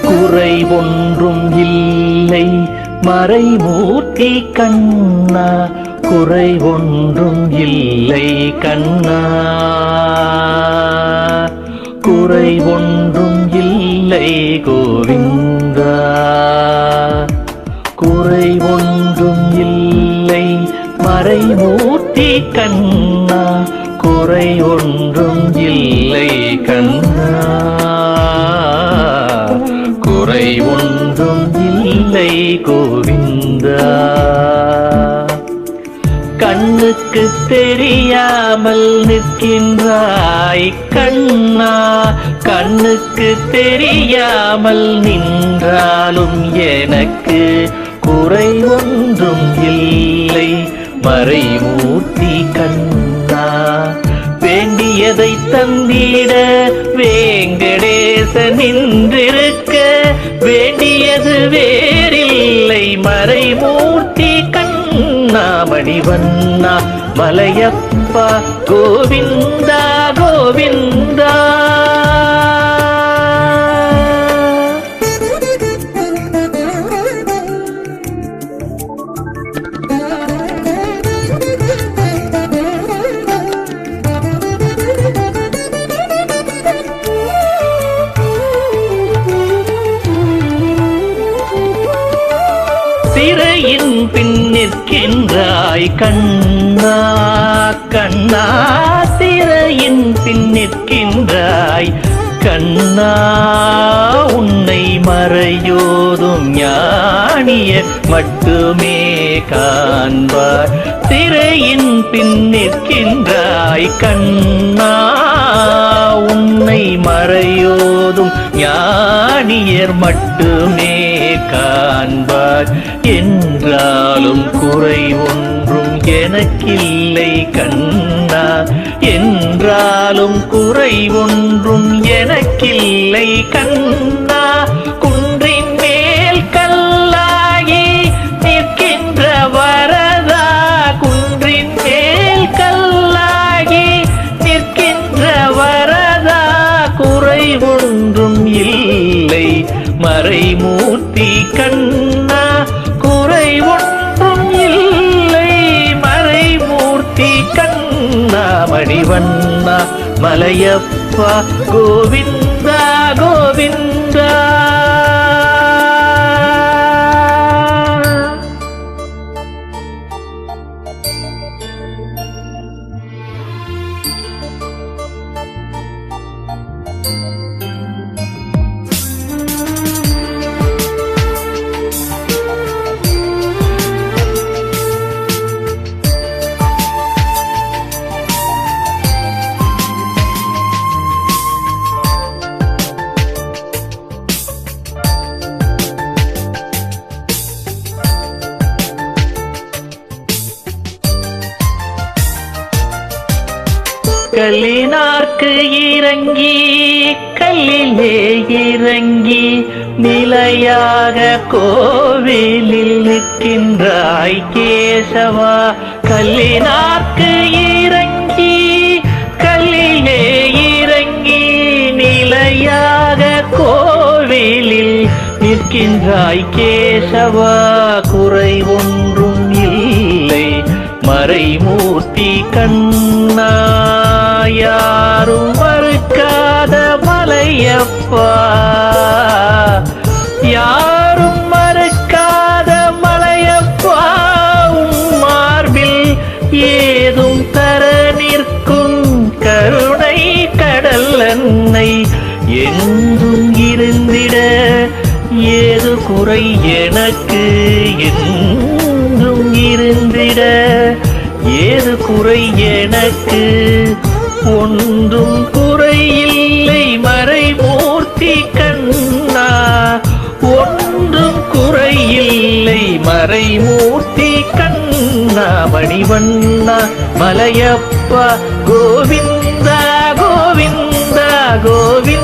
குறை ஒன்றும் இல்லை மறைமூர்த்தி கண்ணா, குறை ஒன்றும் இல்லை கண்ணா, குறை ஒன்றும் இல்லை கோவிந்தா, குறை ஒன்றும் இல்லை மறைமூர்த்தி கண்ணா, குறை ஒன்றும் இல்லை கண்ணா, குறை ஒன்றும் இல்லை கோவிந்தா. கண்ணுக்கு தெரியாமல் நிற்கின்றாய் கண்ணா, கண்ணுக்கு தெரியாமல் நின்றாலும் எனக்கு குறை ஒன்றும் இல்லை மறைமூர்த்தி கண்ணா. வேண்டியதை தந்திட வேங்கடேச நின்றிருக்க, வேண்டியது வேறில்லை மறைமூர்த்தி கண்ணா. மணிவண்ணா மலையப்பா கோவிந்தா கோவிந்தா. திரையின் பின் நிற்கின்றாய் கண்ணா, கண்ணா திரையின் பின் நிற்கின்றாய் கண்ணா. உன்னை மறையோதும் ஞானியர் மட்டுமே காண்பார். திரையின் பின் நிற்கின்றாய் கண்ணா, உன்னை மறையோதும் ஞானியர் மட்டுமே காண்பார். என்றாலும் குறை ஒன்றும் எனக்கில்லை கண்ணா, என்றாலும் குறை ஒன்றும் எனக்கில்லை கண்ணா. குன்றின் மேல் கல்லாகி நிற்கின்ற வரதா, குன்றின் மேல் கல்லாகி நிற்கின்ற வரதா, குறை ஒன்றும் இல்லை மறைமூர்த்தி கண்ணா, குறை ஒன்றும் இல்லை மறைமூர்த்தி கண்ணா. மணிவண்ணா மலையப்பா கோவிந்தா கோவிந்தா. கல்லினார்க்கு இறங்கி கல்லிலே இறங்கி நிலையாக கோவிலில் நிற்கின்றாய் கேசவா. கல்லினார்க்கு இறங்கி கல்லிலே இறங்கி நிலையாக கோவிலில் நிற்கின்றாய் கேசவா. குறை ஒன்றும் இல்லை மறைமூர்த்தி கண்ணா, யாரும் மறுக்காத மலையப்பா, யாரும் மறுக்காத மலையப்பா. உன் மார்பில் ஏதும் தர நிற்கும் கருணை கடல் அன்னை என்றும் இருந்திட, ஏது குறை எனக்கு என்றும் இருந்திட, ஏது குறை எனக்கு ஒன்றும் குறையில்லை மறைமூர்த்தி மூர்த்தி கண்ணா ஒன்றும் குறையில்லை மறைமூர்த்தி கண்ணா மணிவண்ணா மலையப்பா கோவிந்தா கோவிந்தா கோவிந்தா